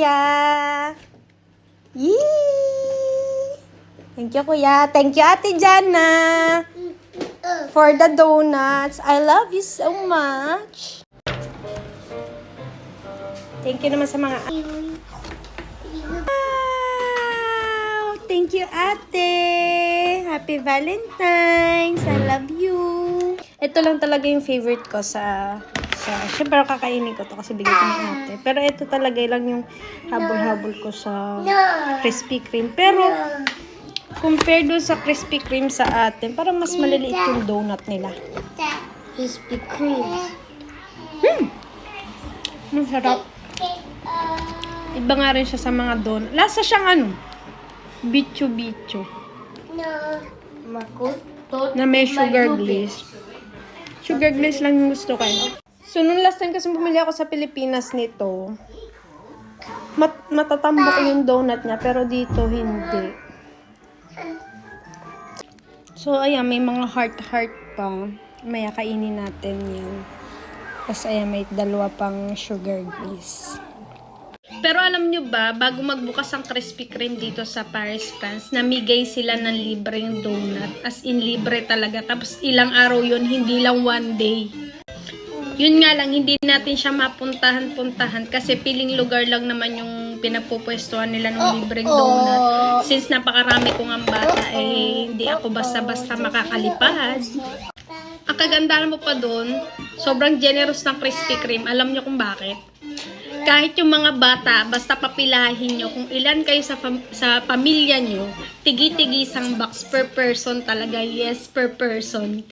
kuya. Yee! Thank you, kuya. Thank you, Ate Jana, for the donuts. I love you so much. Thank you naman sa mga... Wow! Thank you, Ate. Happy Valentine's. I love you. Ito lang talaga yung favorite ko syempre kakainin ko to kasi bigay ko ng ate. Pero ito talaga lang yung habol-habol ko sa Krispy Kreme. Pero, compare dun sa Krispy Kreme sa atin, parang mas maliliit yung donut nila. Krispy Kreme. Masarap. Iba nga rin siya sa mga donut. Lasa siyang bicho-bicho. Makutot. Na may sugar glaze. Sugar glaze lang yung gusto ko. So, nung last time kasi bumili ako sa Pilipinas nito, matatambok yung donut niya, pero dito hindi. So, ayan, may mga heart-heart pa. Maya kainin natin yan. Tapos, ayan, may dalawa pang sugar glaze. Pero alam nyo ba, bago magbukas ang Krispy Kreme dito sa Paris, France, namigay sila ng libreng donut. As in, libre talaga. Tapos ilang araw yun, hindi lang one day. Yun nga lang, hindi natin siya mapuntahan-puntahan kasi piling lugar lang naman yung pinagpupwestuhan nila ng libreng donut. Since napakarami kong ang bata, hindi ako basta-basta makakalipad. Ang kagandahan mo pa doon, sobrang generous ng Krispy Kreme. Alam nyo kung bakit? Kahit yung mga bata, basta papilahin nyo, kung ilan kayo sa pamilya nyo, tigi-tigi isang box per person talaga. Yes, per person.